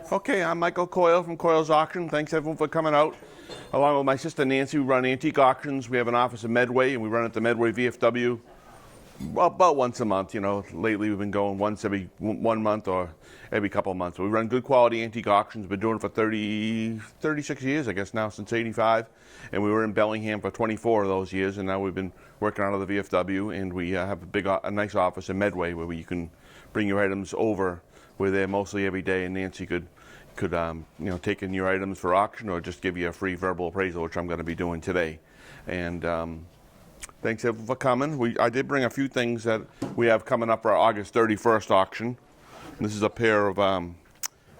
Okay, I'm Michael Coyle from Coyle's Auction. Thanks everyone for coming out. Along with my sister Nancy, we run antique auctions. We have an office in Medway, and we run at the Medway VFW about once a month. You know, lately we've been going once every 1 month or every couple of months. We run good quality antique auctions. Been doing it for 36 years, I guess now, since '85. And we were in Bellingham for 24 of those years, and now we've been working out of the VFW, and we have a nice office in Medway where you can bring your items over. We're there mostly every day, and Nancy could take in your items for auction or just give you a free verbal appraisal, which I'm going to be doing today. And thanks everyone for coming. I did bring a few things that we have coming up for our August 31st auction. And this is a pair of, well,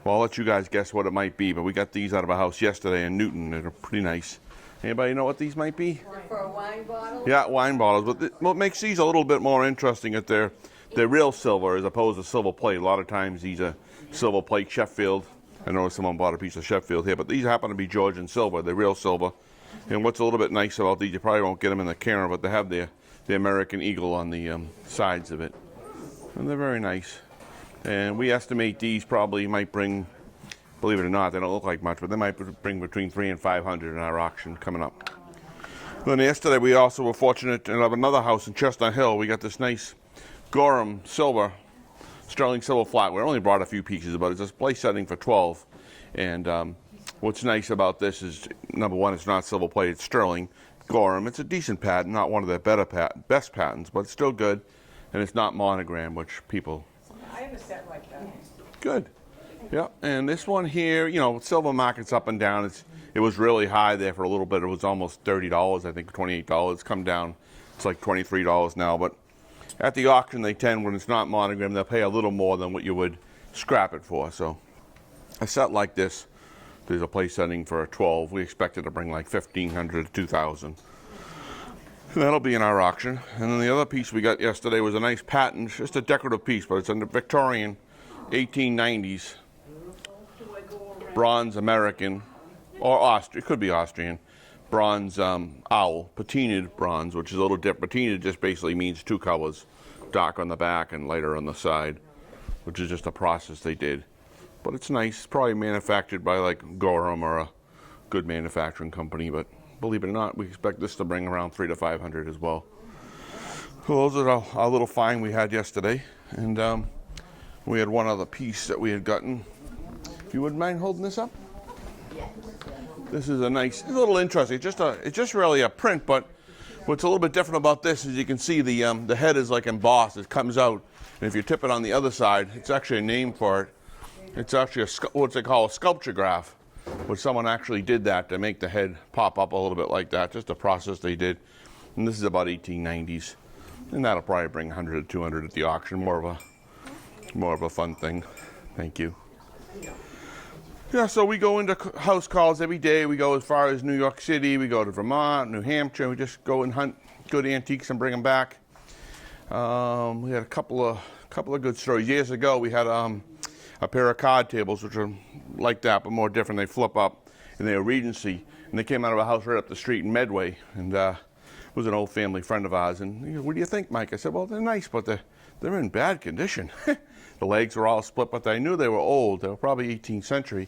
I'll let you guys guess what it might be, but we got these out of a house yesterday in Newton. They're pretty nice. Anybody know what these might be? For wine bottles? Yeah, wine bottles. But what makes these a little bit more interesting is they're real silver as opposed to silver plate. A lot of times these are silver plate Sheffield. I know someone bought a piece of Sheffield here, but these happen to be Georgian silver. They're real silver. And what's a little bit nice about these, you probably won't get them in the camera, but they have the American eagle on the sides of it. And they're very nice. And we estimate these probably might bring, believe it or not, they don't look like much, but they might bring between 300 and 500 in our auction coming up. Then yesterday we also were fortunate to have another house in Chestnut Hill. We got this nice Gorham silver, sterling silver flat. We only brought a few pieces, but it's a place setting for 12. And what's nice about this is, number one, it's not silver plate, it's sterling Gorham. It's a decent patent, not one of their best patents, but it's still good. And it's not monogram, which people... I have a set like that. Good. Yeah, and this one here, you know, silver market's up and down. It was really high there for a little bit. It was almost $30, I think, $28. It's come down. It's like $23 now, but at the auction, they tend, when it's not monogram, they'll pay a little more than what you would scrap it for. So a set like this, there's a place setting for a 12. We expect it to bring like 1,500 to 2,000. And that'll be in our auction. And then the other piece we got yesterday was a nice patent, just a decorative piece, but it's a Victorian 1890s bronze American, or Austrian, it could be Austrian, bronze owl, patinaed bronze, which is a little different. Patinaed just basically means two colors, dark on the back and lighter on the side, which is just a process they did. But it's nice, probably manufactured by like Gorham or a good manufacturing company, but believe it or not, we expect this to bring around 300 to 500 as well. So those are our little find we had yesterday, and we had one other piece that we had gotten. If you wouldn't mind holding this up? This is a nice, a little interesting. It's just really a print, but what's a little bit different about this is you can see the head is like embossed. It comes out, and if you tip it on the other side, it's actually a name for it. It's actually what they call a sculpture graph, where someone actually did that to make the head pop up a little bit like that. Just a process they did, and this is about 1890s, and that'll probably bring 100 to 200 at the auction. More of a fun thing. Thank you. Yeah, so we go into house calls every day. We go as far as New York City. We go to Vermont, New Hampshire. We just go and hunt good antiques and bring them back. We had a couple of good stories. Years ago, we had a pair of card tables, which are like that, but more different. They flip up, and they were Regency. And they came out of a house right up the street in Medway. And it was an old family friend of ours. And he goes, "What do you think, Mike?" I said, "Well, they're nice, but they're in bad condition." The legs were all split, but I knew they were old. They were probably 18th century.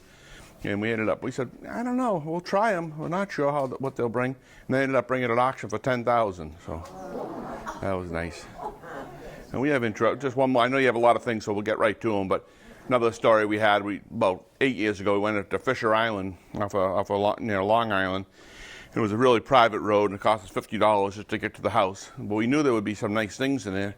And we said, "I don't know, we'll try them. We're not sure what they'll bring." And they ended up bringing it at auction for $10,000. So that was nice. And we have just one more. I know you have a lot of things, so we'll get right to them. But another story we had, about 8 years ago, we went up to Fisher Island near Long Island. It was a really private road, and it cost us $50 just to get to the house. But we knew there would be some nice things in there.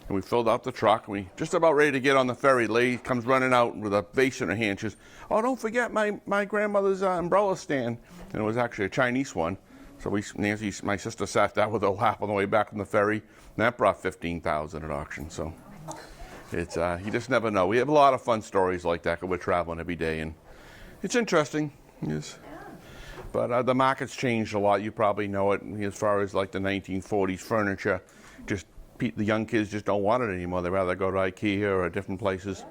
And we filled out the truck. We just about ready to get on the ferry. The lady comes running out with a vase in her hand. She says, "Oh, don't forget my grandmother's umbrella stand." And it was actually a Chinese one. So Nancy, my sister, sat down with her lap on the way back from the ferry. And that brought $15,000 at auction. So it's you just never know. We have a lot of fun stories like that because we're traveling every day, and it's interesting. Yes. But the market's changed a lot. You probably know it as far as like the 1940s furniture. Just the young kids just don't want it anymore. They'd rather go to IKEA or different places.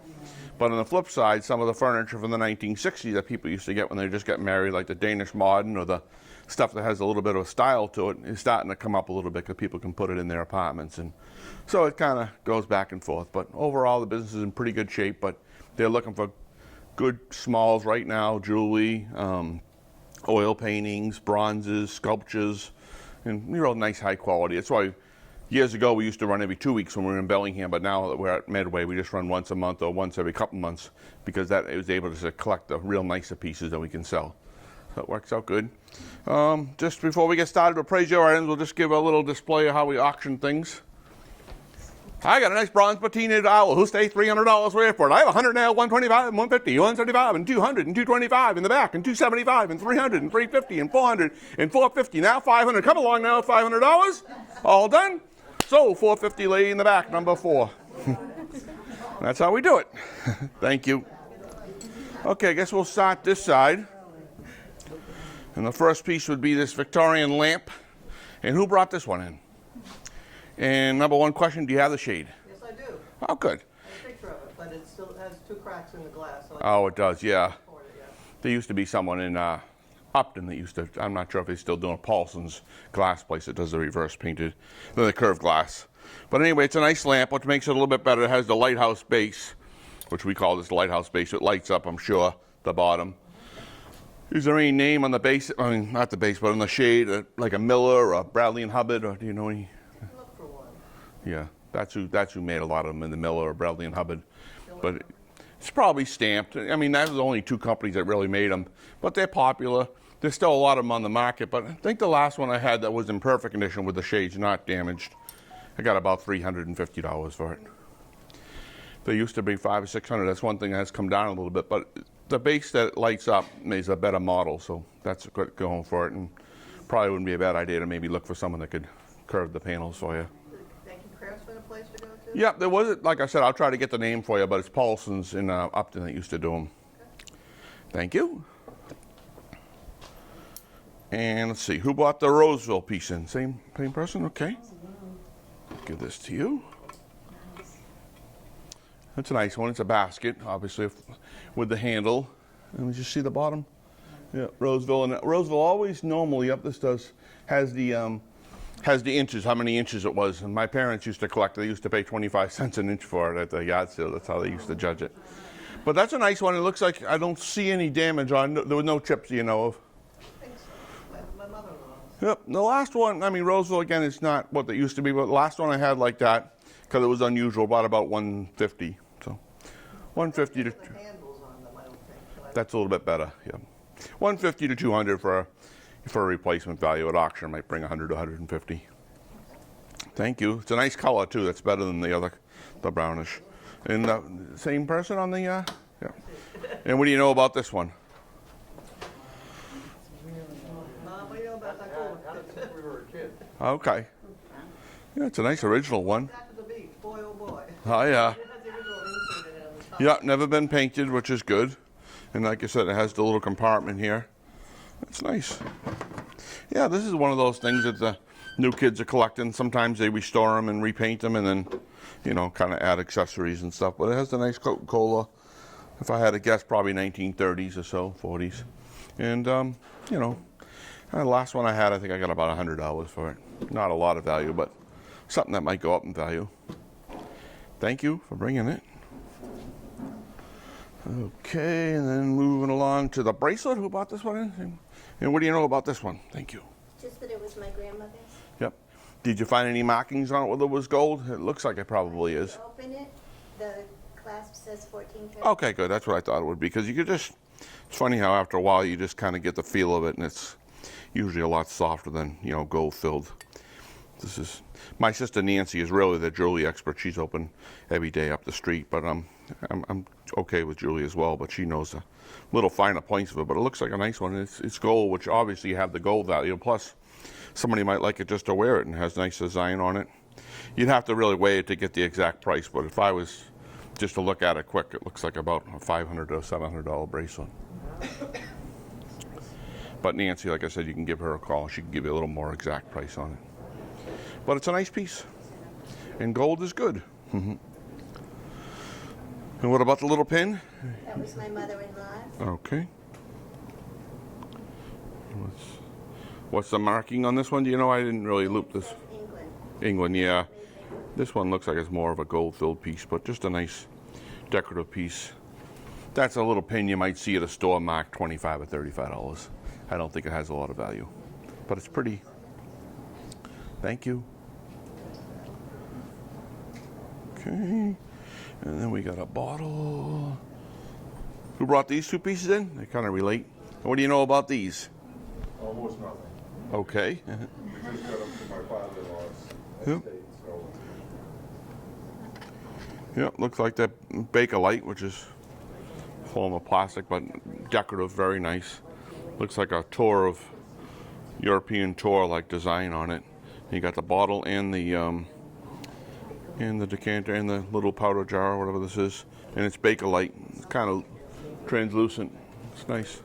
But on the flip side, some of the furniture from the 1960s that people used to get when they just got married, like the Danish modern or the stuff that has a little bit of a style to it, is starting to come up a little bit because people can put it in their apartments. And so it kind of goes back and forth. But overall, the business is in pretty good shape, but they're looking for good smalls right now, jewelry, oil paintings, bronzes, sculptures, and real nice high quality. That's why years ago we used to run every 2 weeks when we were in Bellingham, but now that we're at Medway, we just run once a month or once every couple months because that is able to collect the real nicer pieces that we can sell. So it works out good. Just before we get started to appraise your items, we'll just give a little display of how we auction things. I got a nice bronze patinaed owl. Who stays $300 worth for it? I have 100 now, 125, and 150, 175, and 200, and 225 in the back, and 275, and 300, and 350, and 400, and 450. Now 500. Come along now, $500. All done. So 450 lady in the back, number 4. That's how we do it. Thank you. Okay, I guess we'll start this side. And the first piece would be this Victorian lamp. And who brought this one in? And number one question, do you have the shade? Yes, I do. Oh, good. I have a picture of it, but it still has 2 cracks in the glass. So Oh, it does, yeah. for it, yeah. There used to be someone in Upton that used to, I'm not sure if they're still doing Paulson's glass place that does the reverse painted, the curved glass. But anyway, it's a nice lamp, which makes it a little bit better. It has the lighthouse base, which we call this the lighthouse base. It lights up, I'm sure, the bottom. Is there any name on the base? I mean, not the base, but on the shade, like a Miller or a Bradley and Hubbard, or do you know any? Look for one. Yeah, that's who made a lot of them in the Miller or Bradley and Hubbard. But it's probably stamped. I mean, that was the only 2 companies that really made them, but they're popular. There's still a lot of them on the market, but I think the last one I had that was in perfect condition with the shades not damaged, I got about $350 for it. They used to be $500 or $600. That's one thing that has come down a little bit, but the base that lights up is a better model, so that's good going for it. And probably wouldn't be a bad idea to maybe look for someone that could curve the panels for you. Thank you, Craftsman, a place to go to? Yeah, there was, like I said, I'll try to get the name for you, but it's Paulson's in Upton that used to do them. Okay. Thank you. And let's see, who bought the Roseville piece in? Same person? Okay. Give this to you. That's a nice one. It's a basket, obviously, with the handle. Let me just see the bottom. Yeah, Roseville. And Roseville always normally, has the inches, how many inches it was. And my parents used to collect, they used to pay 25 cents an inch for it at the yard sale. That's how they used to judge it. But that's a nice one. It looks like I don't see any damage on it. There were no chips you know of. I think so. My mother-in-law's. Yep, the last one, I mean, Roseville, again, it's not what they used to be, but the last one I had like that, because it was unusual, bought about $150. So, $150 to... The handles on them, I don't think. That's a little bit better, yeah. $150 to $200 for a replacement value at auction. Might bring $100 to $150. Thank you. It's a nice color, too. That's better than the brownish. And the same person on the, yeah. And what do you know about this one? What do you know about that gold? Since we were a kid. Okay. Yeah, it's a nice original one. Back to the beach, boy oh boy. Oh, yeah. It has the original insert in it on the top. Yeah, never been painted, which is good. And like I said, it has the little compartment here. It's nice. Yeah, this is one of those things that the new kids are collecting. Sometimes they restore them and repaint them and then, you know, kind of add accessories and stuff. But it has the nice Coca-Cola. If I had to guess, probably 1930s or so, 40s. And, you know, the last one I had, I think I got about $100 for it. Not a lot of value, but something that might go up in value. Thank you for bringing it. Okay, and then moving along to the bracelet. Who bought this one in? And what do you know about this one? Thank you. Just that it was my grandmother's. Yep. Did you find any markings on it whether it was gold? It looks like it probably is. Open it, the clasp says 14 Okay, good. That's what I thought it would be. Because you could just, it's funny how after a while you just kind of get the feel of it, and it's usually a lot softer than, you know, gold filled. This is, my sister Nancy is really the jewelry expert. She's open every day up the street, but I'm okay with jewelry as well, but she knows the little finer points of it. But it looks like a nice one. It's gold, which obviously you have the gold value. Plus, somebody might like it just to wear it and has nice design on it. You'd have to really weigh it to get the exact price, but if I was just to look at it quick, it looks like about a $500 to $700 bracelet. But Nancy, like I said, you can give her a call. She can give you a little more exact price on it. But it's a nice piece. And gold is good. Mm-hmm. And what about the little pin? That was my mother-in-law's. Okay. What's the marking on this one? Do you know? I didn't really loop this. England. England, yeah. This one looks like it's more of a gold-filled piece, but just a nice decorative piece. That's a little pin you might see at a store marked $25 or $35. I don't think it has a lot of value, but it's pretty. Thank you. Okay, and then we got a bottle. Who brought these two pieces in? They kind of relate. What do you know about these? Almost nothing. Okay. We just got them from my father-in-law's Yep. estate, so. Yep, looks like that Bakelite, which is a form of plastic, but decorative, very nice. Looks like a tour of European tour-like design on it. You got the bottle and the decanter and the little powder jar, whatever this is, and it's Bakelite. It's kind of translucent. It's nice.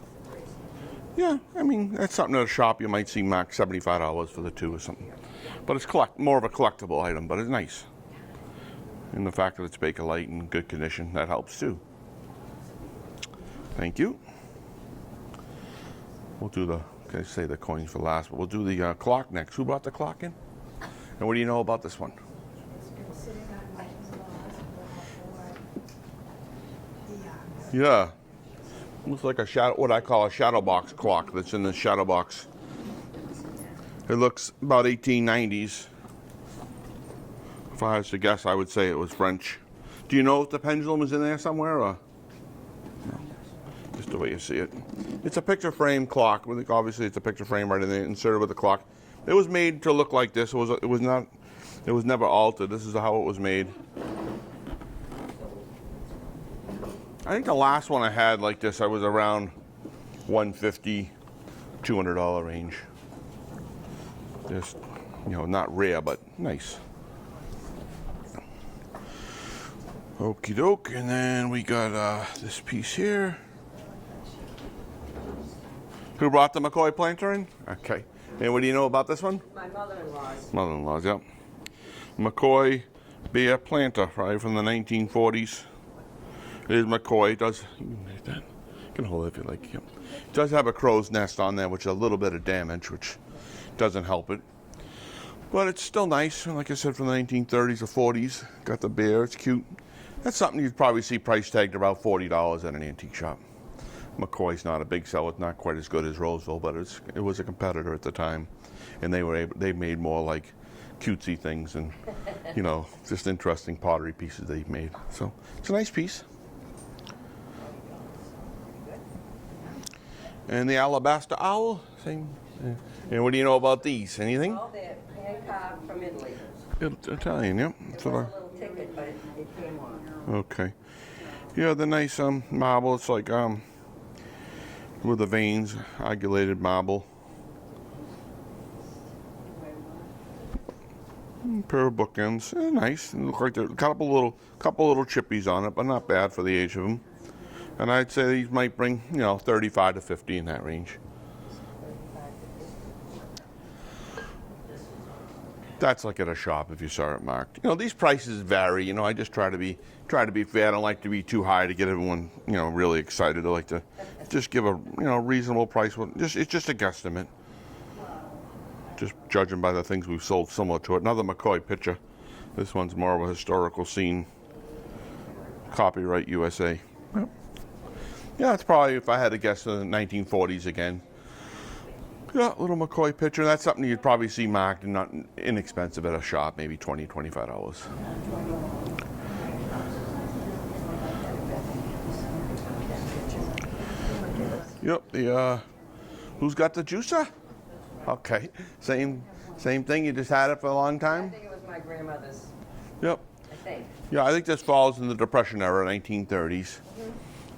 Yeah, I mean, that's something at a shop you might see marked $75 for the two or something. But it's more of a collectible item, but it's nice. And the fact that it's Bakelite in good condition, that helps too. Thank you. We'll do the, okay, say the coins for last, but we'll do the clock next. Who brought the clock in? And what do you know about this one? Yeah. Looks like a shadow, what I call a shadow box clock that's in the shadow box. It looks about 1890s. If I was to guess, I would say it was French. Do you know if the pendulum is in there somewhere, or? No. Just the way you see it. It's a picture frame clock. Obviously, it's a picture frame right in there, inserted with the clock. It was made to look like this. It was never altered. This is how it was made. I think the last one I had like this, I was around $150, $200 range. Just, not rare, but nice. Okie doke, and then we got this piece here. Who brought the Mccoy Planter in? Okay. And what do you know about this one? My mother-in-law's. Mother-in-law's, yep. Mccoy Beer Planter, right from the 1940s. It is Mccoy. It does, you can make that. You can hold it if you like. Yep. It does have a crow's nest on there, which is a little bit of damage, which doesn't help it. But it's still nice. Like I said, from the 1930s or 40s. Got the beer. It's cute. That's something you'd probably see price tagged about $40 at an antique shop. McCoy's not a big seller. It's not quite as good as Roseville, but it was a competitor at the time, and they made more like cutesy things and just interesting pottery pieces they've made. So it's a nice piece. And the alabaster owl, same. And what do you know about these? Anything? All that hand carved from Italy. Italian, yep. It was a little ticket, but it came on. Okay. Yeah, the nice marble. It's like with the veins, agulated marble. Pair of bookends, nice. They look like there are a couple little chippies on it, but not bad for the age of them. And I'd say these might bring 35 to 50 in that range. That's like at a shop if you saw it marked. These prices vary. I just try to be fair. I don't like to be too high to get everyone really excited. I like to just give a reasonable price. It's just a guesstimate. Just judging by the things we've sold similar to it. Another McCoy picture. This one's more of a historical scene. Copyright USA. Yep. Yeah, it's probably, if I had to guess, the 1940s again. Yeah, little McCoy picture. That's something you'd probably see marked and not inexpensive at a shop, maybe $20, $25. Yep, who's got the juicer? Okay, same thing, you just had it for a long I time? think it was my grandmother's, Yep. I think. Yeah, I think this falls in the Depression era, 1930s.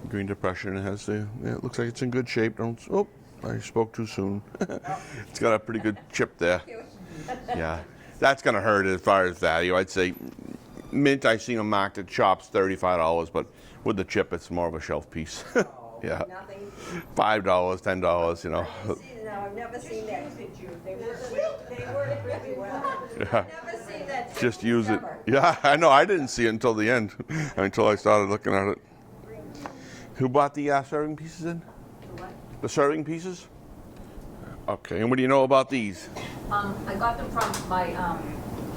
Green Depression. It has it looks like it's in good shape. I spoke too soon. It's got a pretty good chip there. Yeah, that's gonna hurt as far as value. I'd say mint, I've seen them marked at shops $35, but with the chip, it's more of a shelf piece. Yeah, Nothing. $5, $10. No, I've never seen that. They work really well. Yeah. I've never seen that. Just use it. ever. Yeah, I know. I didn't see it until the end, until I started looking at it. Who bought the serving pieces in? The serving pieces? Okay, and what do you know about these? I got them from my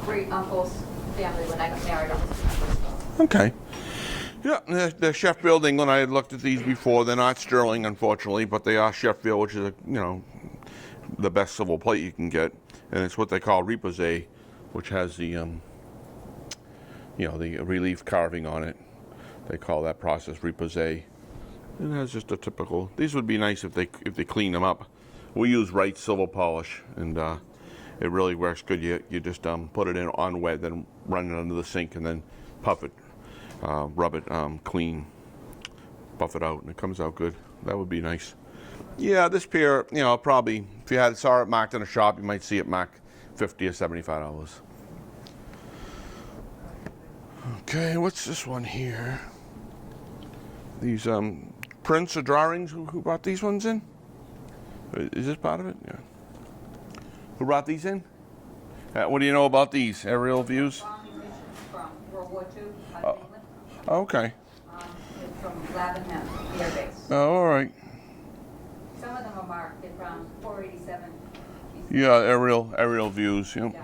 great uncle's family when I got married. Okay. Yeah, they're Sheffield, England. I had looked at these before. They're not sterling, unfortunately, but they are Sheffield, which is, the best silver plate you can get. And it's what they call repoussé, which has the, the relief carving on it. They call that process repoussé. And it has just a typical. These would be nice if they clean them up. We use Wright silver polish, and it really works good. You just put it in on wet, then run it under the sink, and then puff it. Rub it clean, buff it out, and it comes out good. That would be nice. Yeah, this pair, probably, if you saw it marked in a shop, you might see it marked $50 or $75. Okay, what's this one here? These prints or drawings, who brought these ones in? Is this part of it? Yeah. Who brought these in? What do you know about these? Aerial views? From World War II, Oh. England. Okay. From Lavenham Air Base. Oh, all right. Some of them are marked around 487. Yeah, aerial views. Yep.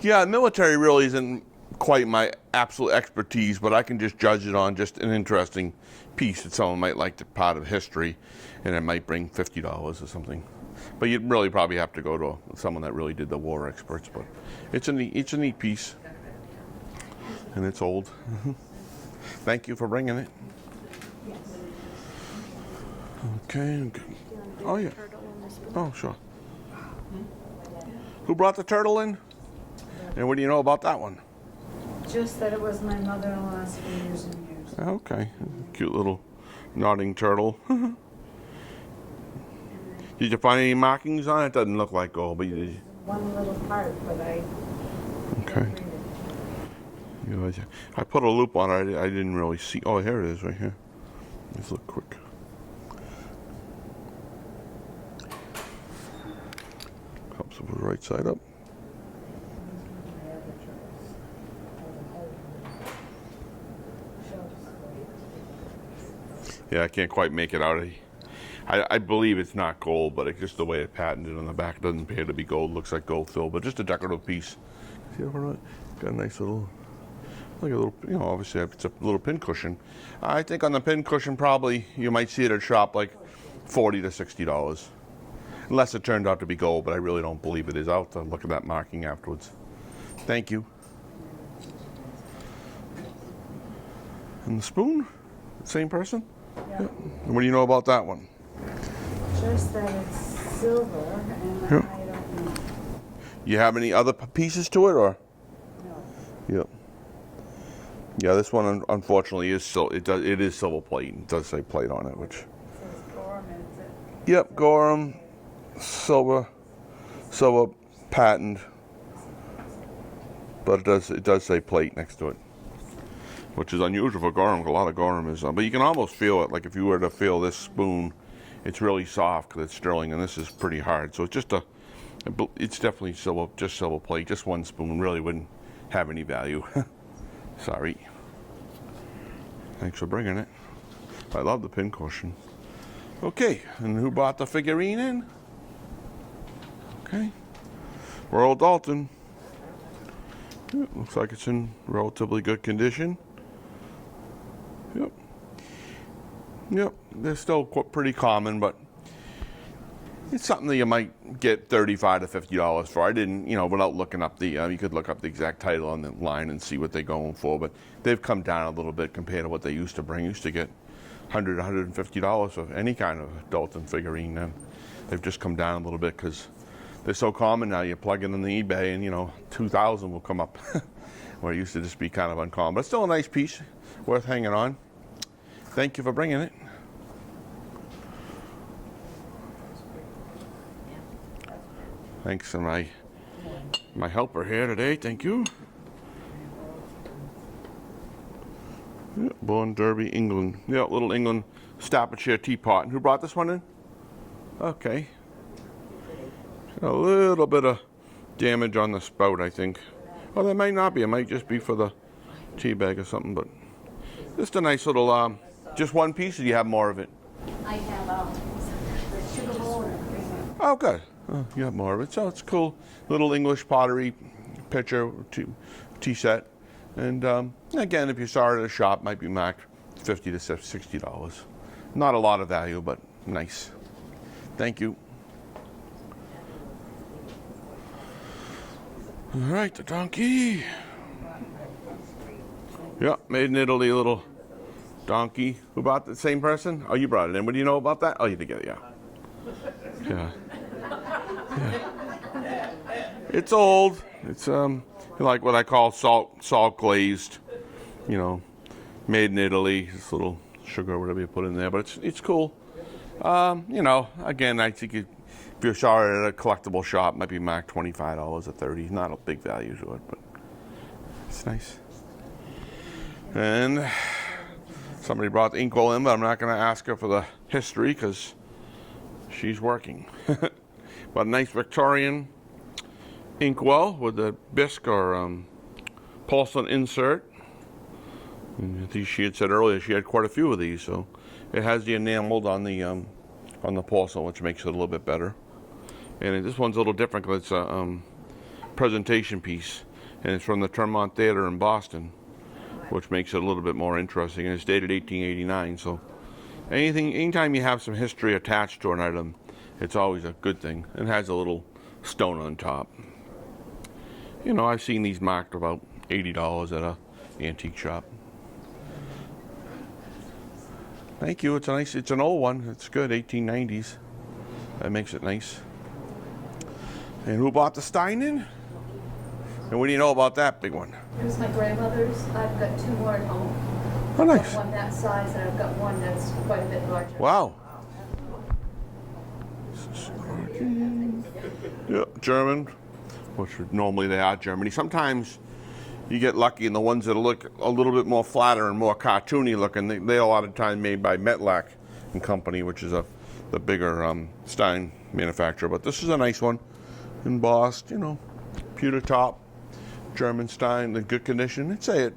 Yeah, military really isn't quite my absolute expertise, but I can just judge it on just an interesting piece that someone might like to part of history, and it might bring $50 or something. But you'd really probably have to go to someone that really did the war experts. But it's a neat piece, and it's old. Thank you for bringing it. Okay. Oh yeah. Oh sure. Who brought the turtle in? And what do you know about that one? Just that it was my mother-in-law's for years and years. Okay. Cute little nodding turtle. Did you find any markings on it? Doesn't look like gold, but you did. One little part, but I Okay. I put a loop on it. I didn't really see. Oh, here it is, right here. Let's look quick. Helps with the right side up. Yeah, I can't quite make it out. I believe it's not gold, but it's just the way it patented on the back. It doesn't appear to be gold. Looks like gold fill, but just a decorative piece. See over it? Got a nice little, like a little, obviously it's a little pin cushion. I think on the pin cushion, probably you might see it at a shop like $40 to $60, unless it turned out to be gold. But I really don't believe it is. I'll have to look at that marking afterwards. Thank you. And the spoon, same person. Yeah. Yep. And what do you know about that one? Just that it's silver, and Yeah. I don't know. You have any other pieces to it, or? No. Yep. Yeah, this one unfortunately is it is silver plate. It does say plate on it, which. It says Gorham, is it? Yep, Gorham, silver patent, but it does say plate next to it, which is unusual for Gorham. A lot of Gorham is, but you can almost feel it. Like if you were to feel this spoon, it's really soft because it's sterling, and this is pretty hard. So it's just it's definitely just silver plate. Just one spoon really wouldn't have any value. Sorry. Thanks for bringing it. I love the pin cushion. Okay, and who bought the figurine in? Okay. Royal Dalton. Yeah, looks like it's in relatively good condition. Yep. Yep, they're still pretty common, but it's something that you might get $35 to $50 for. I didn't, without looking up you could look up the exact title on the line and see what they're going for, but they've come down a little bit compared to what they used to bring. Used to get $100, $150 for any kind of Dalton figurine. Then they've just come down a little bit because they're so common now. You plug it in the eBay and 2,000 will come up, where it used to just be kind of uncommon. But still a nice piece, worth hanging on. Thank you for bringing it. Thanks to my helper here today. Thank you. Yeah, born Derby, England. Yeah, little England Staffordshire teapot. And who brought this one in? Okay. A little bit of damage on the spout, I think. Oh, there might not be. It might just be for the tea bag or something. But just a nice little, just one piece, or do you have more of it? I have the sugar bowl and everything. Oh, good. Oh, you have more of it. So it's cool. Little English pottery pitcher, tea set. And again, if you saw it at a shop, might be marked $50 to $60. Not a lot of value, but nice. Thank you. All right, the donkey. Yeah, made in Italy, little donkey. Who bought the same person? Oh, you brought it in. What do you know about that? Oh, you did get it, yeah. Yeah. Yeah. It's old. It's like what I call salt glazed, you know, made in Italy. This little sugar, whatever you put in there, but it's cool. You know, again, I think if you saw it at a collectible shop, it might be marked $25 or $30. Not a big value to it, but it's nice. And somebody brought the inkwell in, but I'm not going to ask her for the history because she's working. But a nice Victorian inkwell with the bisque or porcelain insert. And I think she had said earlier she had quite a few of these, so it has the enameled on the porcelain, which makes it a little bit better. And this one's a little different because it's a presentation piece, and it's from the Tremont Theater in Boston, which makes it a little bit more interesting. And it's dated 1889, so anytime you have some history attached to an item, it's always a good thing. It has a little stone on top. You know, I've seen these marked about $80 at a antique shop. Thank you. It's an old one. It's good, 1890s. That makes it nice. And who bought the Steinen? And what do you know about that big one? It was my grandmother's. I've got two more at home. Oh, nice. I've got one that size, and I've got one that's quite a bit larger. Wow. Yeah, German, which normally they are Germany. Sometimes you get lucky, and the ones that look a little bit more flatter and more cartoony looking, they're a lot of time made by Metlack and Company, which is the bigger Stein manufacturer. But this is a nice one, embossed, you know, pewter top, German Stein, in good condition. I'd say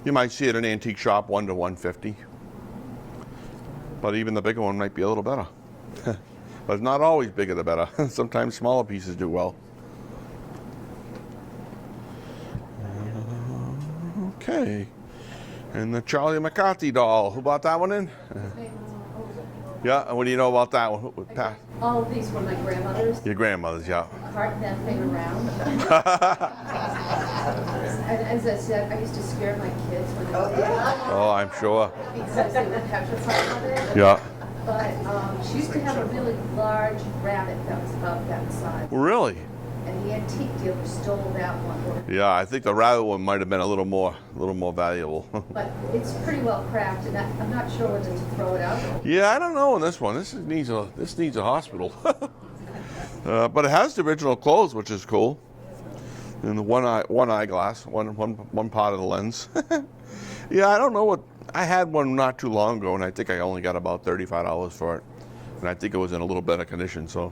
you might see it in an antique shop, $1 to $150. But even the bigger one might be a little better. But it's not always bigger the better. Sometimes smaller pieces do well. Okay. And the Charlie Mccarthy doll. Who bought that one in? Yeah, and what do you know about that one? All of these were my grandmother's. Your grandmother's, yeah. Cart that thing around. And as I said, I used to scare my kids when they were Oh, I'm sure. because they would petrify on it. Yeah. But she used to have a really large rabbit that was about that size. Really? And the antique dealer stole that one. Yeah, I think the rabbit one might have been a little more valuable. But it's pretty well cracked, and I'm not sure whether to throw it out. Yeah, I don't know on this one. This needs a hospital. But it has the original clothes, which is cool. And the one eyeglass, one part of the lens. Yeah, I don't know what. I had one not too long ago, and I think I only got about $35 for it. And I think it was in a little better condition, so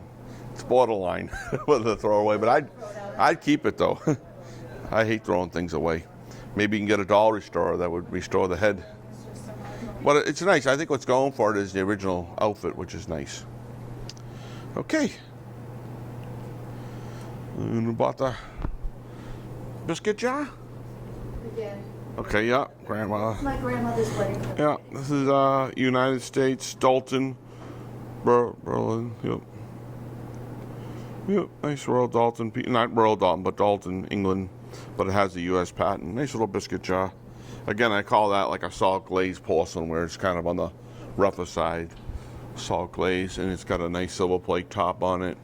it's borderline whether to throw away. But I'd keep it though. I hate throwing things away. Maybe you can get a doll restorer that would restore the head. But it's nice. I think what's going for it is the original outfit, which is nice. Okay. And we bought the biscuit jar? Again, Okay, yeah, grandma. my grandmother's wedding. Yeah, this is United States, Dalton, Berlin, yep. Yep, nice Royal Dalton, not Royal Dalton, but Dalton, England, but it has the U.S. patent. Nice little biscuit jar. Again, I call that like a salt glazed porcelain, where it's kind of on the rougher side. Salt glaze, and it's got a nice silver plate top on it.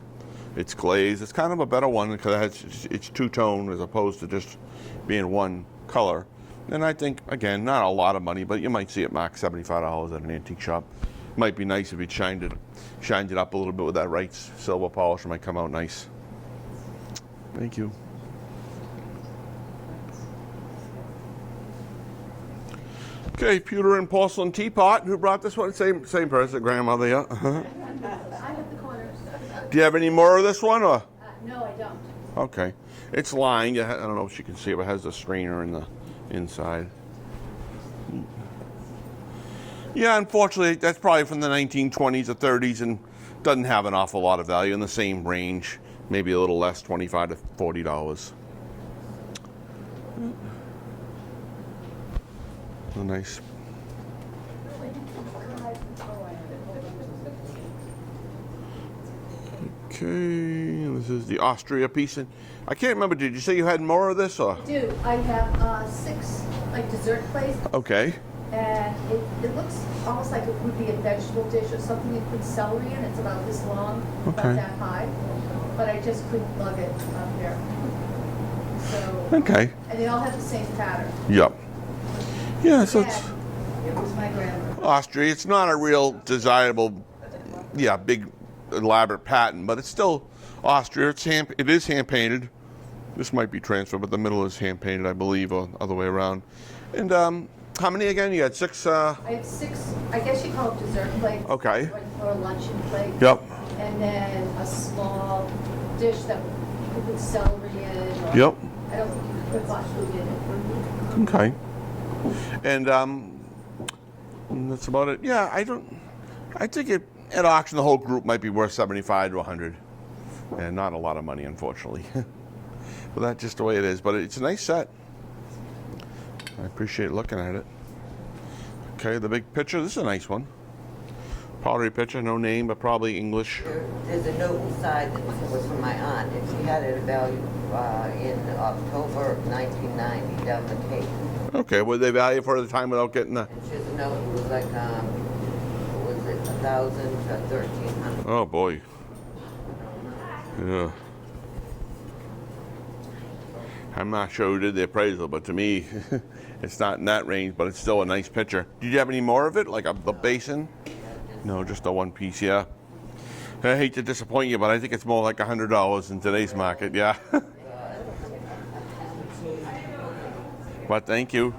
It's glazed. It's kind of a better one because it's two-tone as opposed to just being one color. And I think, again, not a lot of money, but you might see it marked $75 at an antique shop. Might be nice if you shined it up a little bit with that right silver polish. It might come out nice. Thank you. Okay, pewter and porcelain teapot. Who brought this one? Same person, grandmother, yeah. I have the corners. Do you have any more of this one, or? No, I don't. Okay. It's lined. I don't know if you can see it, but it has the strainer in the inside. Yeah, unfortunately, that's probably from the 1920s or 30s and doesn't have an awful lot of value, in the same range, maybe a little less, $25 to $40. A nice. Okay, this is the Austria piece. And I can't remember, did you say you had more of this or? I do. I have 6 like dessert plates, Okay. and it looks almost like it would be a vegetable dish or something you put celery in. It's about this long, Okay. about that high, but I just couldn't lug it up there. So, Okay. and they all have the same pattern. Yep. Yeah, so it's Again, it was my grandmother. Austria. It's not a real desirable, big, elaborate pattern, but it's still Austria. It is hand painted. This might be transferred, but the middle is hand painted, I believe, or other way around. And how many again? You had 6. I have 6, I guess you call it dessert plates. Okay. Or a luncheon plate. Yep. And then a small dish that you could put celery in. Or Yep. I don't think you could put hot food in it. Okay. And that's about it. Yeah, I think at auction the whole group might be worth 75 to 100, and not a lot of money, unfortunately. But that's just the way it is. But it's a nice set. I appreciate looking at it. Okay, the big picture. This is a nice one. Pottery picture, no name, but probably English. There's a note inside that was from my aunt, and she had it a value in October of 1990 down the Cape. Okay, what did they value for at the time without getting the? And she has a note, it was like, what was it, 1,000 to 1,300. Oh boy. Yeah. I'm not sure who did the appraisal, but to me, it's not in that range, but it's still a nice picture. Did you have any more of it, like the basin? No, just the one piece, yeah. I hate to disappoint you, but I think it's more like $100 in today's market, yeah. But thank you.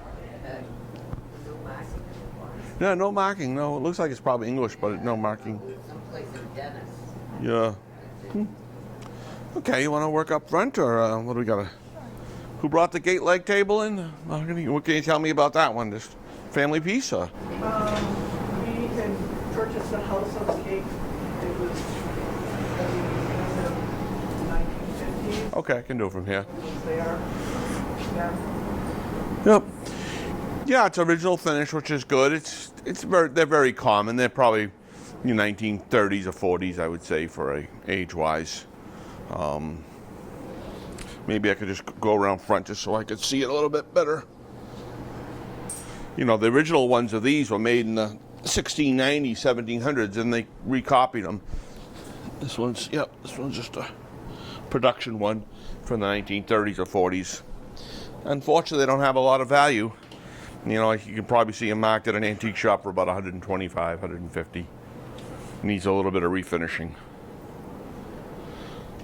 Yeah, no marking, no. It looks like it's probably English, but no marking. Someplace in Dennis. Yeah. Okay, you want to work up front, or what do we got? Who brought the gate leg table in? What can you tell me about that one? Just family piece, or? We had purchased a house on the Cape. It was in the 1950s. Okay, I can do it from here. It was there. Yeah. Yep. Yeah, it's original finish, which is good. They're very common. They're probably 1930s or 40s, I would say, for age-wise. Maybe I could just go around front just so I could see it a little bit better. You know, the original ones of these were made in the 1690s, 1700s, and they recopied them. This one's just a production one from the 1930s or 40s. Unfortunately, they don't have a lot of value. You know, you can probably see them marked at an antique shop for about 125, 150. Needs a little bit of refinishing.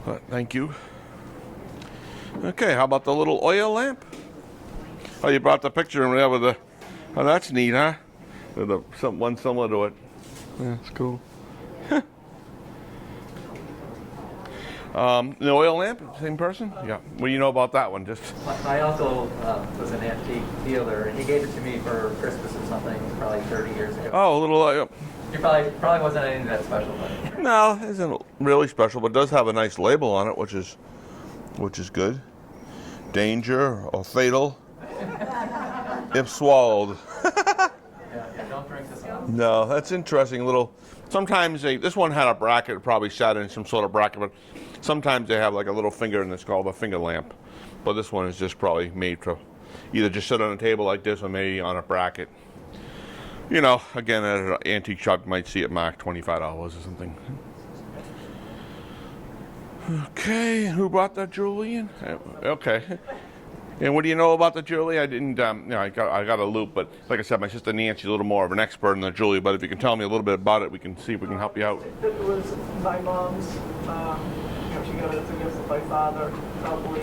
But thank you. Okay, how about the little oil lamp? Oh, you brought the picture in there with the. Oh, that's neat, huh? With one similar to it. Yeah, it's cool. The oil lamp, same person? Yeah. What do you know about that one? Just. My uncle was an antique dealer, and he gave it to me for Christmas or something, probably 30 years ago. Oh, a little. It probably wasn't anything that special, but No, it isn't really special, but it does have a nice label on it, which is good. Danger or fatal if swallowed. yeah, don't drink this one. No, that's interesting. Sometimes this one had a bracket, it probably sat in some sort of bracket, but sometimes they have like a little finger, and it's called a finger lamp. But this one is just probably made to either just sit on a table like this or maybe on a bracket. You know, again, at an antique shop, you might see it marked $25 or something. Okay, who brought that jewelry in? Okay. And what do you know about the jewelry? I didn't, I got a loop, but like I said, my sister Nancy's a little more of an expert in the jewelry, but if you can tell me a little bit about it, we can see if we can help you out. It was my mom's, she got it as a gift from my father, probably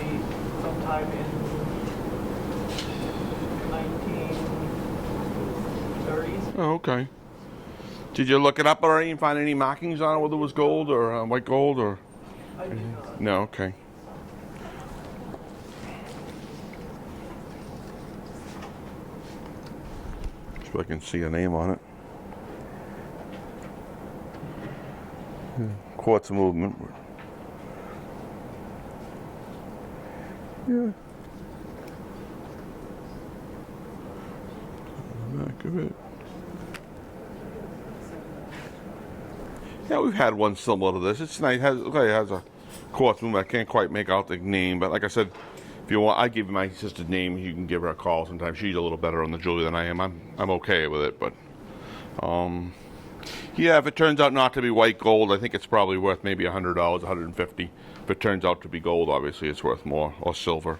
sometime in 1930s. Oh, okay. Did you look it up already and find any markings on it, whether it was gold or white gold or? I did not. No, okay. So I can see a name on it. Quartz movement. Yeah. Pivot. Yeah, we've had one similar to this. It's nice. Looks like it has a quartz moon. I can't quite make out the name, but like I said, if you want, I give my sister's name. You can give her a call sometime. She's a little better on the jewelry than I am. I'm okay with it, but yeah, if it turns out not to be white gold, I think it's probably worth maybe $100, $150. If it turns out to be gold, obviously it's worth more, or silver.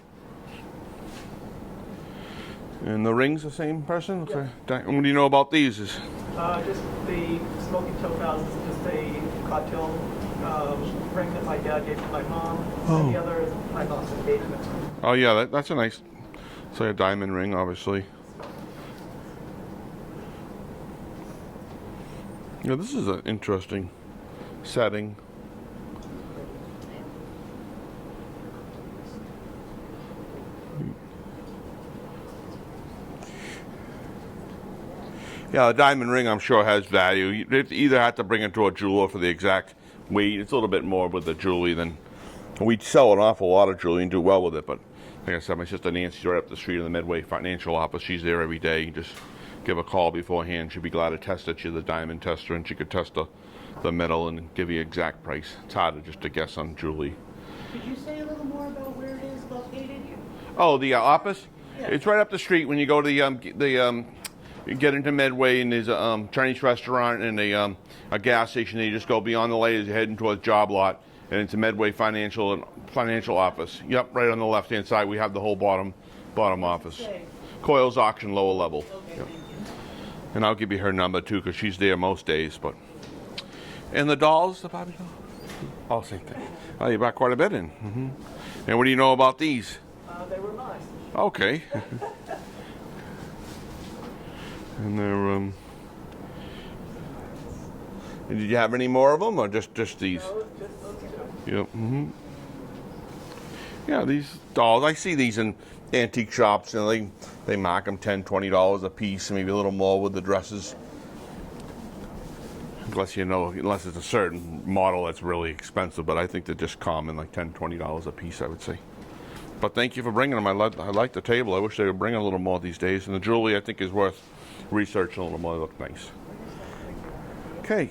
And the ring's the same person? Okay. What do you know about these? Just the smoking topaz is just a cocktail ring that my dad gave to my mom. And the other is my mom's engagement ring. Oh yeah, that's a nice, it's like a diamond ring, obviously. Yeah, this is an interesting setting. Yeah, a diamond ring I'm sure has value. You either have to bring it to a jeweler for the exact weight. It's a little bit more with the jewelry than... We sell an awful lot of jewelry and do well with it, but like I said, my sister Nancy's right up the street in the Midway Financial Office. She's there every day. You just give a call beforehand. She'd be glad to test it. She's the diamond tester, and she could test the metal and give you exact price. It's harder just to guess on jewelry. Could you say a little more about where it is located? Oh, the office? Yeah. It's right up the street when you go to you get into Medway, and there's a Chinese restaurant and a gas station. You just go beyond the light as you're heading towards Job Lot, and it's a Medway Financial Office. Yep, right on the left-hand side. We have the whole bottom office. Okay. Coils Auction, lower level. Okay, Yep. thank you. And I'll give you her number too, because she's there most days. But and the dolls, the Barbie doll. Oh, same thing. Oh, you bought quite a bit in. And what do you know about these? They were mine. Okay. And they're and did you have any more of them, or just these? No, just those two. Yep. Yeah, these dolls. I see these in antique shops, and they mark them $10, $20 a piece, maybe a little more with the dresses. Unless it's a certain model that's really expensive, but I think they're just common, like $10, $20 a piece, I would say. But thank you for bringing them. I like the table. I wish they would bring a little more these days. And the jewelry, I think, is worth researching a little more. They look nice. Okay.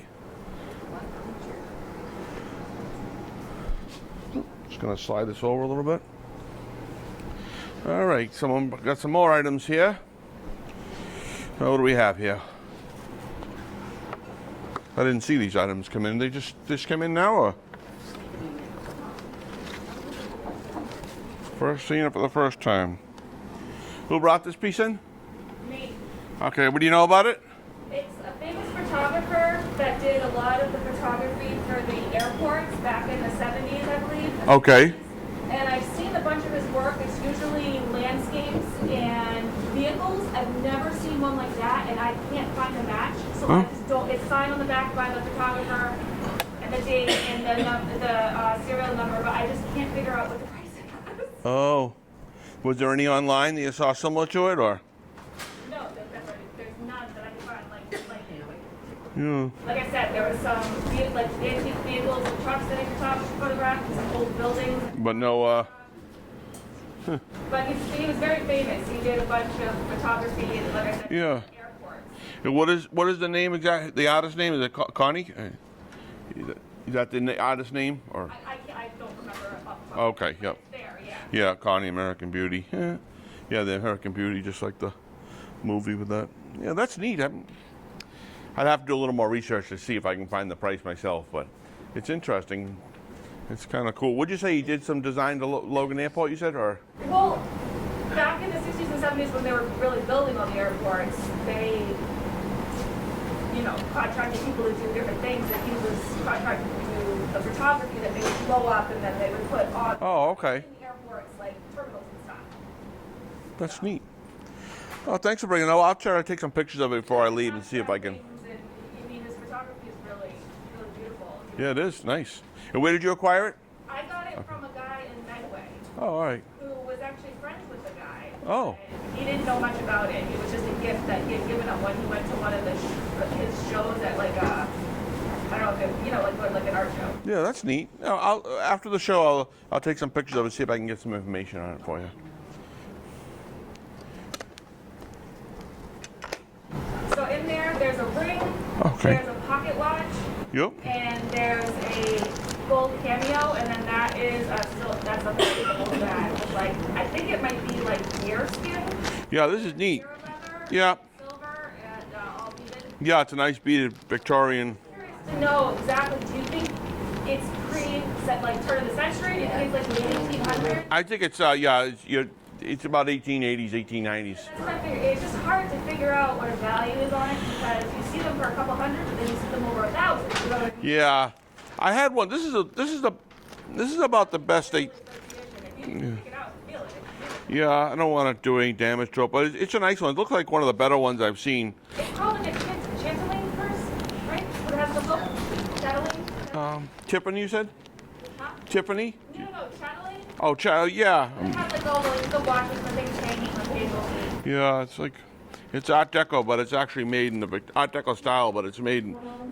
Just going to slide this over a little bit. All right. Got some more items here. Now, what do we have here? I didn't see these items come in. They just came in now, or? Seeing it for the first time. Who brought this piece in? Me. Okay, what do you know about it? It's a famous photographer that did a lot of the photography for the airports back in the 70s, I believe. Okay. And I've seen a bunch of his work. It's usually landscapes and vehicles. I've never seen one like that, and I can't find a match. So I just don't. It's signed on the back by the photographer and the date and the serial number, but I just can't figure out what the price is. Oh. Was there any online that you saw similar to it, or? No, there's none that I can find. Yeah. Like I said, there was some antique vehicles and trucks that he photographed, some old buildings. But no, But he was very famous. He did a bunch of photography, and like I said, yeah. airports. And what is the name exactly? The artist name, is it Connie? Is that the artist name, or? I don't remember off the top. Okay. Yep. It's there, yeah. Yeah, Connie, American Beauty. Yeah, the American Beauty, just like the movie with that. Yeah, that's neat. I'd have to do a little more research to see if I can find the price myself, but it's interesting. It's kind of cool. Would you say he did some design to Logan Airport, you said, or? Well, back in the 60s and 70s when they were really building all the airports, they, contracted people to do different things, and he was contracted to do the photography that they would blow up and then they would put on Oh, okay. in the airports, like terminals and stuff. That's neat. Oh, thanks for bringing it. I'll try to take some pictures of it before I leave and see if I can. His photography is really, really beautiful. Yeah, it is. Nice. And where did you acquire it? I got it from a guy in Medway Oh, all right. who was actually friends with the guy. Oh. And he didn't know much about it. It was just a gift that he had given him when he went to one of his shows at I don't know if it, like an art show. Yeah, that's neat. After the show, I'll take some pictures of it, see if I can get some information on it for you. Okay. There's a pocket watch, Yep. and there's a gold cameo, and then that is that's a gold that, like, I think it might be like deer skin, Yeah, this is neat. deer leather, Yeah. silver, and all beaded. Yeah, it's a nice beaded Victorian. Curious to know exactly, do you think it's like turn of the century? Do you think it's like the 1800s? I think it's it's about 1880s, 1890s. That's what I figured. It's just hard to figure out what a value is on it because you see them for a couple hundred, but then you see them over 1,000. You know what I mean? Yeah, I had one. This is about the best they. If you can pick it out and feel it. Yeah, I don't want to do any damage to it, but it's a nice one. It looks like one of the better ones I've seen. It's called an Chanteling purse, right? What has the hook? Chatelaine? Tiffany, you said? Huh? Tiffany? No, Chatelaine? Oh, yeah. It has like all the watches for things hanging on tables. Yeah, it's Art Deco, but it's actually made in the Art Deco style, but it's made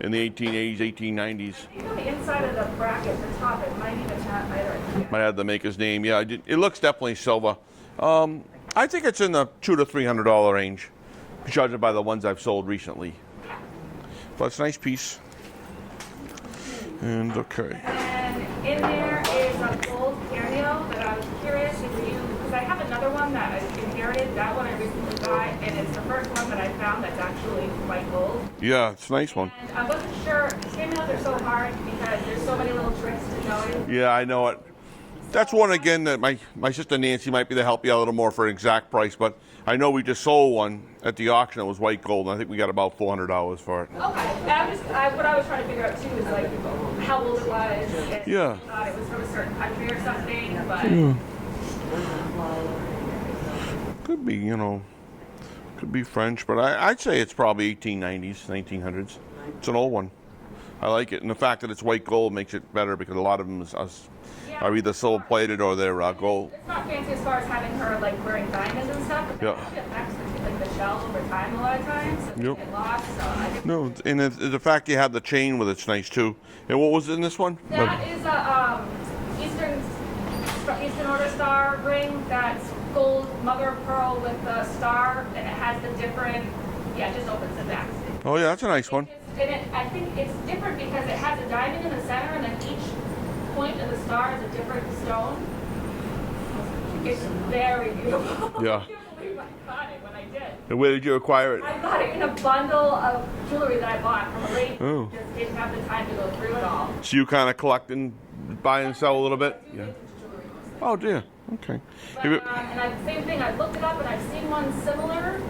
in the 1880s, 1890s. Even on the inside of the bracket, the top, it might even have either. Might have the maker's name. Yeah, it looks definitely silver. I think it's in the $200 to $300 range, judged by the ones I've sold recently. But it's a nice piece. And okay. And in there is a gold cameo that I was curious if you, because I have another one that I inherited. That one I recently got, and it's the first one that I found that's actually white gold. Yeah, it's a nice one. And I wasn't sure. Cameos are so hard because there's so many little tricks to knowing. Yeah, I know it. That's one again that my sister Nancy might be able to help you out a little more for an exact price, but I know we just sold one at the auction that was white gold, and I think we got about $400 for it. Okay. What I was trying to figure out too is like how old it was. And Yeah. I thought it was from a certain country or something, but. Could be, could be French, but I'd say it's probably 1890s, 1900s. It's an old one. I like it, and the fact that it's white gold makes it better because a lot of them are either silver plated or they're gold. It's not fancy as far as having her like wearing diamonds and stuff, but that actually affects the shell over time a lot of times. So Yep. they get lost. So I think No, and the fact you have the chain with it's nice too. And what was in this one? that is a Eastern Order star ring that's gold mother of pearl with the star, and it has the different. Yeah, it just opens the back. Oh yeah, that's a nice one. I think it's different because it has a diamond in the center, and then each point of the star is a different stone. It's very beautiful. Yeah. I can't believe I got it when I did. And where did you acquire it? I got it in a bundle of jewelry that I bought from a lady Oh. who just didn't have the time to go through it all. So you kind of collect and buy and sell a little bit? Yeah. Oh dear. Okay. But, same thing, I've looked it up and I've seen one similar,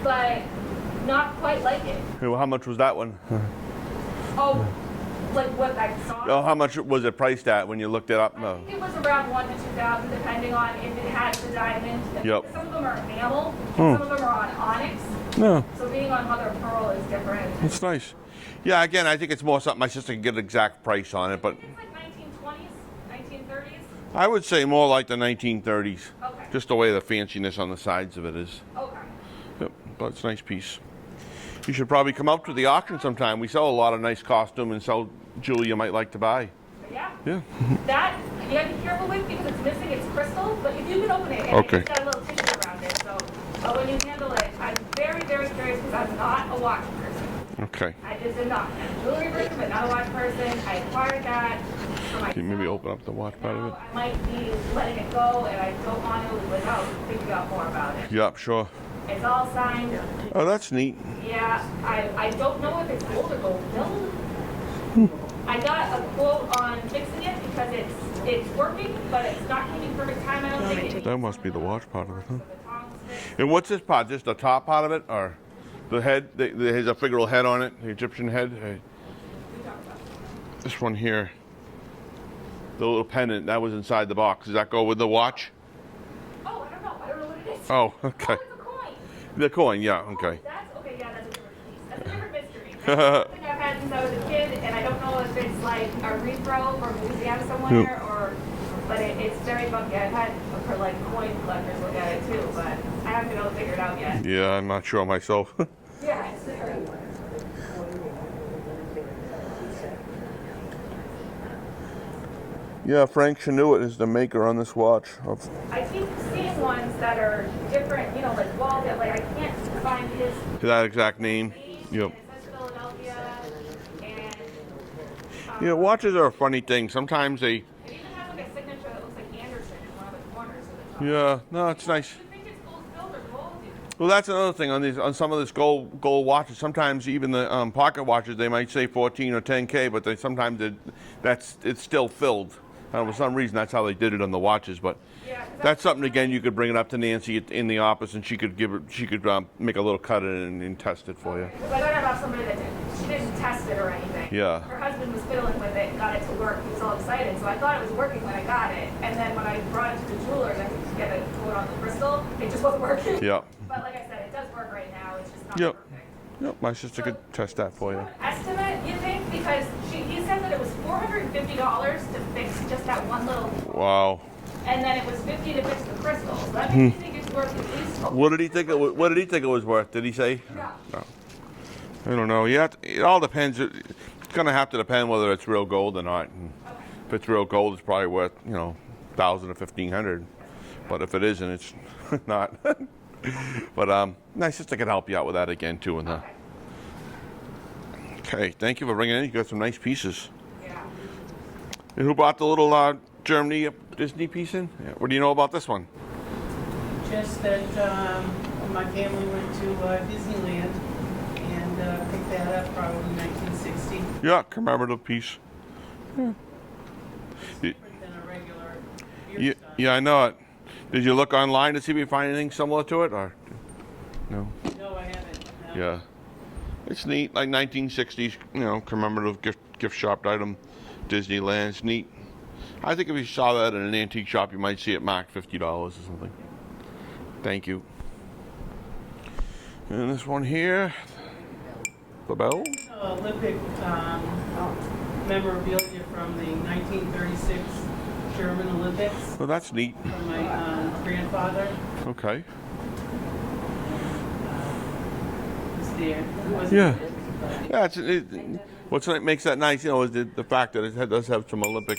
but not quite like it. How much was that one? Oh, like what I saw? Oh, how much was it priced at when you looked it up? I No. think it was around 1,000 to 2,000, depending on if it has the diamond. Yep. Some of them are enamel, and some of them are on onyx. No. So being on mother of pearl is different. That's nice. Yeah, again, I think it's more something my sister can get an exact price on it, but It's like 1920s, 1930s. I would say more like the 1930s. Okay. Just the way the fanciness on the sides of it is. Okay. Yep, but it's a nice piece. You should probably come out to the auction sometime. We sell a lot of nice costume and sell jewelry you might like to buy. Yeah. Yeah. That you gotta be careful with because it's missing its crystal, but if you can open it, and Okay. it's got a little tissue around it. So when you handle it, I'm very, very curious because I'm not a watch person. Okay. I just am not. I'm a jewelry person, but not a watch person. I acquired that for myself. Can you maybe open up the watch part of it? Now I might be letting it go, and I don't want to without thinking out more about it. Yep, sure. It's all signed. Oh, that's neat. Yeah, I don't know if it's gold or gold filled. I got a quote on fixing it because it's working, but it's not keeping perfect time. I don't think. That must be the watch part of it, huh? The tongs fit. And what's this part? Just the top part of it, or the head? There's a figural head on it, the Egyptian head. This one here, the little pendant that was inside the box. Does that go with the watch? Oh, I don't know. I don't know what it is. Oh, okay. Oh, it's a coin. The coin, yeah, okay. That's okay. Yeah, that's a different piece. That's a different mystery. That's something I've had since I was a kid, and I don't know if it's like a repro from a museum somewhere or. But it's very funky. I've had for like coin collectors look at it too, but I haven't been able to figure it out yet. Yeah, I'm not sure myself. Yeah, it's very. Yeah, Frank Chanuit is the maker on this watch. I keep seeing ones that are different, like Walden. Like I can't find his That exact name. age. Yep. It says Philadelphia. Yeah, watches are a funny thing. Sometimes they. It even has like a signature that looks like Anderson in one of the corners of the top. Yeah, no, it's nice. You think it's gold filled or gold? Well, that's another thing on some of this gold watches. Sometimes even the pocket watches, they might say 14 or 10K, but sometimes it's still filled. For some reason, that's how they did it on the watches. But Yeah, 'cause that's something again. You could bring it up to Nancy in the office, and she could make a little cut in and test it for you. Because I got it off somebody that she didn't test it or anything. Yeah. Her husband was fiddling with it and got it to work. He was all excited. So I thought it was working when I got it. And then when I brought it to the jeweler and I could get a quote on the crystal, it just wasn't working. Yeah. But like I said, it does work right now. It's just not Yep. perfect. Yep. My sister could test that for you. Estimate, you think? Because he said that it was $450 to fix just that one little, Wow. and then it was $50 to fix the crystal. So that makes me think it's worth at least. What did he think? What did he think it was worth? Did he say? Yeah. No. I don't know. Yeah, it all depends. It's gonna have to depend whether it's real gold or not. And if it's real gold, it's probably worth 1,000 or 1,500. But if it isn't, it's not. But my sister can help you out with that again too. Okay, thank you for bringing it in. You got some nice pieces. Yeah. And who brought the little Germany Disney piece in? Yeah. What do you know about this one? Just that my family went to Disneyland and picked that up probably in 1960. Yeah, commemorative piece. Yeah. Different than a regular beer Yeah, stein. yeah, I know it. Did you look online to see if you find anything similar to it, or no? No, I haven't. No. Yeah, it's neat, like 1960s, commemorative gift shop item, Disneyland. It's neat. I think if you saw that in an antique shop, you might see it marked $50 or something. Thank you. And this one here, the bell. Olympic memorabilia from the 1936 German Olympics Well, that's neat. from my grandfather. Okay. Was there. It was Yeah. Yeah, what makes that nice, is the fact that it does have some Olympic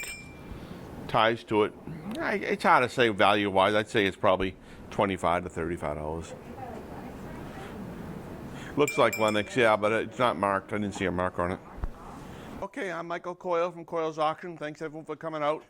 ties to it. It's hard to say value-wise. I'd say it's probably $25 to $35. Looks like Lennox, yeah, but it's not marked. I didn't see a mark on it. Okay, I'm Michael Coyle from Coyle's Auction. Thanks everyone for coming out.